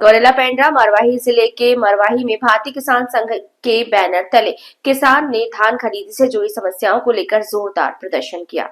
गौरेला पेंड्रा मरवाही जिले के मरवाही में भारतीय किसान संघ के बैनर तले किसान ने धान खरीदी से जुड़ी समस्याओं को लेकर जोरदार प्रदर्शन किया।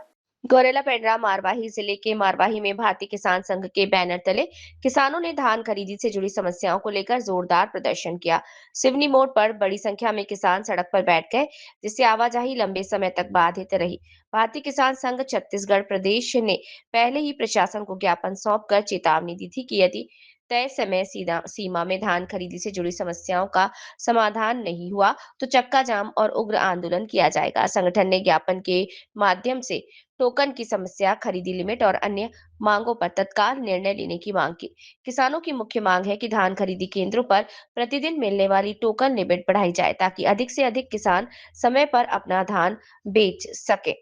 गौरेला पेंड्रा मारवाही जिले के मारवाही में भारतीय किसान संघ के बैनर तले किसानों ने धान खरीदी से जुड़ी समस्याओं को लेकर जोरदार प्रदर्शन किया। सिवनी मोड़ पर बड़ी संख्या में किसान सड़क पर बैठ गए, जिससे आवाजाही लंबे समय तक बाधित रही। भारतीय किसान संघ छत्तीसगढ़ प्रदेश ने पहले ही प्रशासन को ज्ञापन सौंपकर चेतावनी दी थी कि यदि तय समय सीमा में धान खरीदी से जुड़ी समस्याओं का समाधान नहीं हुआ तो चक्का जाम और उग्र आंदोलन किया जाएगा। संगठन ने ज्ञापन के माध्यम से टोकन की समस्या, खरीदी लिमिट और अन्य मांगों पर तत्काल निर्णय लेने की मांग की। किसानों की मुख्य मांग है कि धान खरीदी केंद्रों पर प्रतिदिन मिलने वाली टोकन लिमिट बढ़ाई जाए ताकि अधिक से अधिक किसान समय पर अपना धान बेच सके।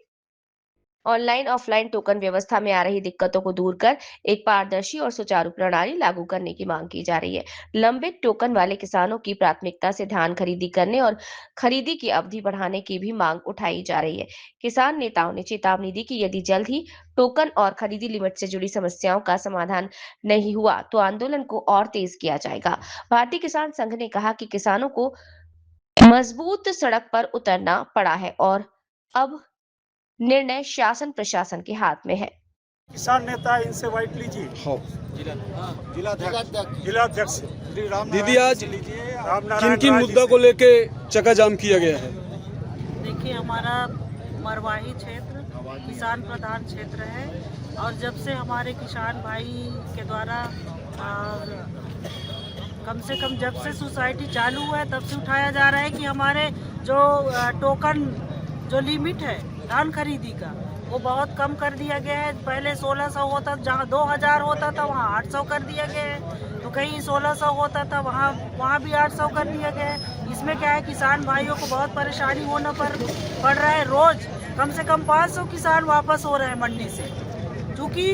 ऑनलाइन ऑफलाइन टोकन व्यवस्था में आ रही दिक्कतों को दूर कर एक पारदर्शी और सुचारू प्रणाली लागू करने की मांग की जा रही है। लंबित टोकन वाले किसानों की प्राथमिकता से धान खरीदी करने और खरीदी की अवधि बढ़ाने की भी मांग उठाई जा रही है। किसान नेताओं ने चेतावनी दी कि यदि जल्द ही टोकन और खरीदी लिमिट से जुड़ी समस्याओं का समाधान नहीं हुआ तो आंदोलन को और तेज किया जाएगा। भारतीय किसान संघ ने कहा कि किसानों को मजबूत सड़क पर उतरना पड़ा है और अब निर्णय शासन प्रशासन के हाथ में है। किसान नेता इनसे वाइट लीजिए। जिलाध्यक्ष दीदी, आज किन किन मुद्दा को लेके चक्का जाम किया गया है? देखिए, हमारा मरवाही क्षेत्र किसान प्रधान क्षेत्र है और जब से हमारे किसान भाई के द्वारा कम से कम जब से सोसाइटी चालू हुआ है तब से उठाया जा रहा है कि हमारे जो टोकन जो लिमिट है धान खरीदी का वो बहुत कम कर दिया गया है। पहले 1600 होता, जहाँ 2000 होता था वहाँ 800 कर दिया गया है, तो कहीं 1600 होता था वहाँ भी 800 कर दिया गया है। इसमें क्या है, किसान भाइयों को बहुत परेशानी होना पड़ रहा है। रोज कम से कम 500 किसान वापस हो रहे हैं मंडी से, क्योंकि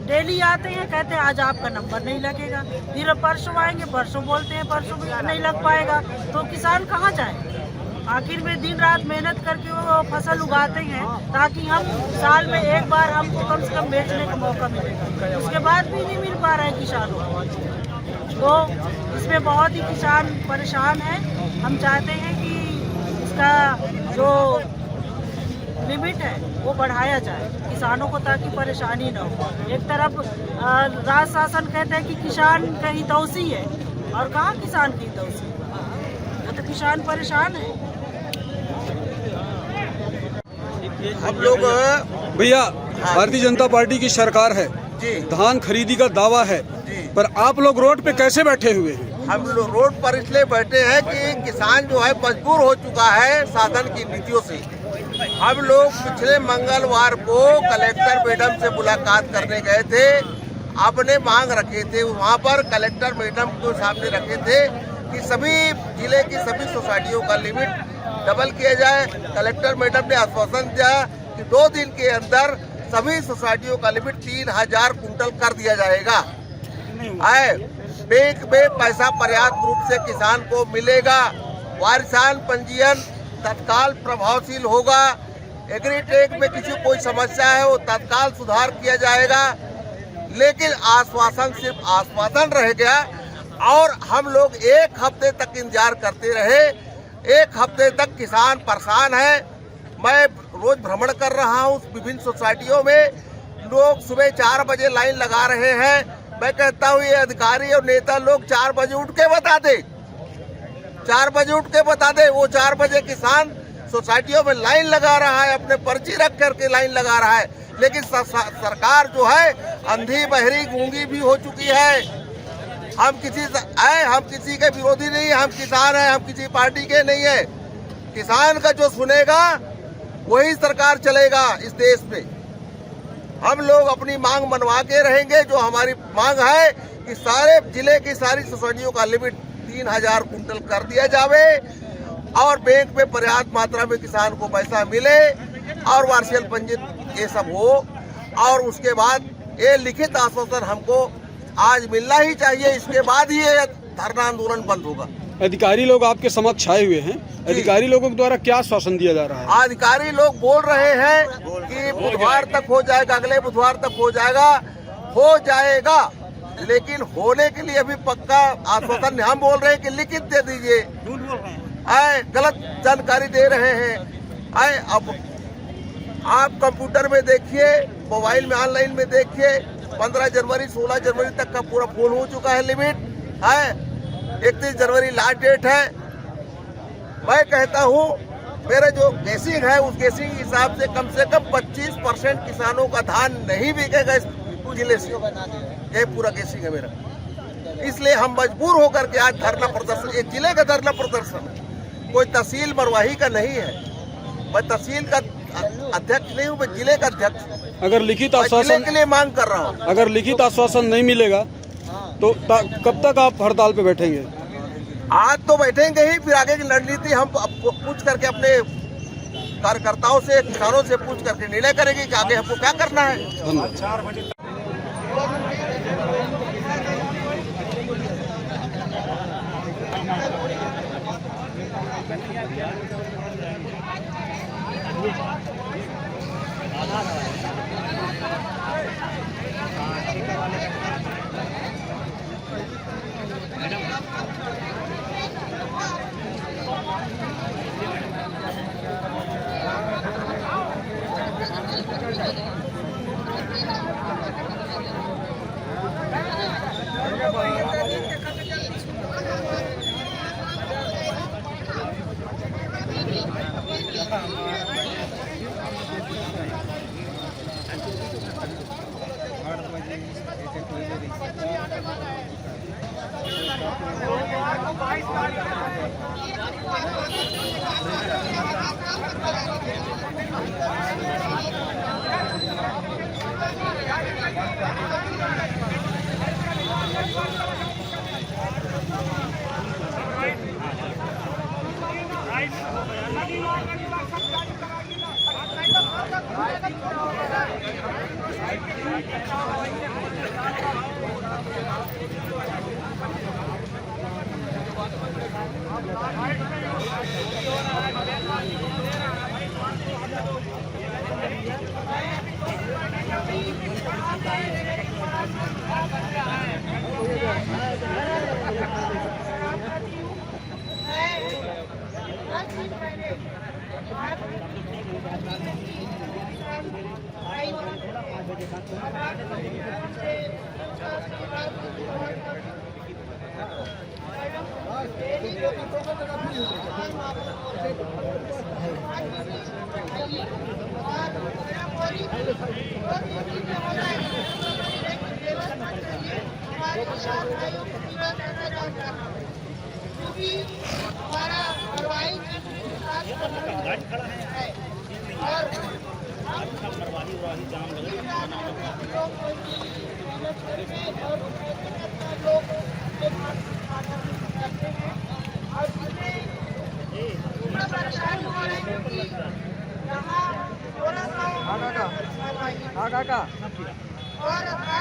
डेली आते हैं, कहते हैं आज आपका नंबर नहीं लगेगा, फिर परसों आएंगे, परसों बोलते हैं परसों भी नहीं लग पाएगा, तो किसान कहाँ जाए? आखिर में दिन रात मेहनत करके वो फसल उगाते हैं ताकि हम साल में एक बार हमको कम से कम बेचने का मौका मिलेगा, उसके बाद भी नहीं मिल पा रहा है किसानों को। तो इसमें बहुत ही किसान परेशान है। हम चाहते हैं कि इसका जो लिमिट है वो बढ़ाया जाए किसानों को, ताकि परेशानी न हो। एक तरफ राज्य शासन कहते हैं कि किसान का हितैषी है, और कहाँ किसान की हितैषी, तो किसान परेशान है। हम लोग भैया, भारतीय जनता पार्टी की सरकार है जी, धान खरीदी का दावा है जी, पर आप लोग रोड पे कैसे बैठे हुए हैं? हम लोग रोड पर इसलिए बैठे हैं कि किसान जो है मजबूर हो चुका है शासन की नीतियों से। हम लोग पिछले मंगलवार को कलेक्टर मैडम से मुलाकात करने गए थे, आपने मांग रखे थे, वहाँ पर कलेक्टर मैडम को सामने रखे थे कि सभी जिले की सभी सोसाइटियों का लिमिट डबल किया जाए। कलेक्टर मैडम ने आश्वासन दिया कि 2 दिन के अंदर सभी सोसाइटियों का लिमिट 3000 कुंटल कर दिया जाएगा। बैंक में पैसा पर्याप्त रूप से किसान को मिलेगा, वारिसान पंजीयन तत्काल प्रभावशील होगा, एग्रीटेक में किसी कोई समस्या है वो तत्काल सुधार किया जाएगा। लेकिन आश्वासन सिर्फ आश्वासन रह गया और हम लोग 1 हफ्ते तक इंतजार करते रहे। 1 हफ्ते तक किसान परेशान है। मैं रोज भ्रमण कर रहा हूँ विभिन्न सोसाइटियों में, लोग सुबह 4 बजे लाइन लगा रहे हैं। मैं कहता हूँ ये अधिकारी और नेता लोग 4 बजे उठ के बता दे, 4 बजे उठ के बता दे। वो 4 बजे किसान सोसाइटियों में लाइन लगा रहा है, अपने पर्ची रख करके लाइन लगा रहा है, लेकिन सरकार जो है अंधी बहरी गूंगी भी हो चुकी है। हम किसी के विरोधी नहीं, हम किसान हैं, हम किसी पार्टी के नहीं है। किसान का जो सुनेगा वही सरकार चलेगा इस देश में। हम लोग अपनी मांग मनवा के रहेंगे। जो हमारी मांग है कि सारे जिले की सारी सोसाइटियों का लिमिट 3000 कुंटल कर दिया जावे और बैंक में पर्याप्त मात्रा में किसान को पैसा मिले और वार्षिक पंजीयन ये सब हो, और उसके बाद ये लिखित आश्वासन हमको आज मिलना ही चाहिए। इसके बाद ही ये धरना आंदोलन बंद होगा। अधिकारी लोग आपके समक्ष आए हुए हैं, अधिकारी लोगों के द्वारा क्या आश्वासन दिया जा रहा है? अधिकारी लोग बोल रहे हैं कि बुधवार तक हो जाएगा, अगले बुधवार तक हो जाएगा, लेकिन होने के लिए अभी पक्का आश्वासन हम बोल रहे हैं कि लिखित दे दीजिए, आए गलत जानकारी दे रहे हैं। आए अब आप कंप्यूटर में देखिए, मोबाइल में ऑनलाइन में देखिए, 15 जनवरी 16 जनवरी तक का पूरा फुल हो चुका है लिमिट है, 31 जनवरी लास्ट डेट है। मैं कहता हूँ मेरे जो गेसिंग है उस गेसिंग हिसाब से कम 25% किसानों का धान नहीं बिकेगा इस जिले से, ये पूरा गेसिंग है मेरा। इसलिए हम मजबूर होकर के आज धरना प्रदर्शन, एक जिले का धरना प्रदर्शन है, कोई तहसील मरवाही का नहीं है। मैं तहसील का अध्यक्ष नहीं हूँ, मैं जिले का अध्यक्ष। अगर लिखित जिले आश्वासन के लिए मांग कर रहा हूँ। अगर लिखित आश्वासन नहीं मिलेगा तो कब तक आप हड़ताल पे बैठेंगे? आज तो बैठेंगे ही, फिर आगे की रणनीति हम पूछ करके अपने कार्यकर्ताओं से, किसानों से पूछ करके निर्णय करेंगे कि आगे हमको क्या करना है। धन्यवाद। 4 बजे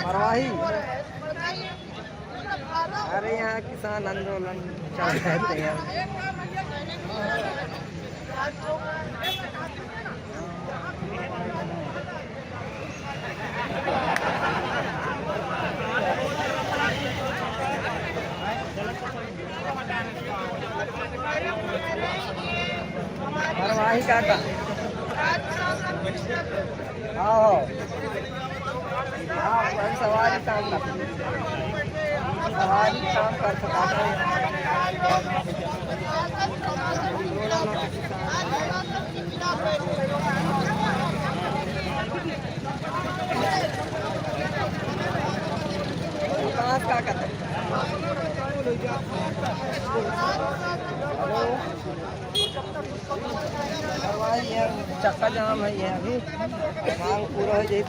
मरवाही, अरे यहाँ किसान आंदोलन चल रहे हैं। मरवाही काका, आओ आप सवारी काम कर, सवारी काम कर सकते कहाँ क्या करते चक्का जाम है ये अभी मांग पूरा हो जाए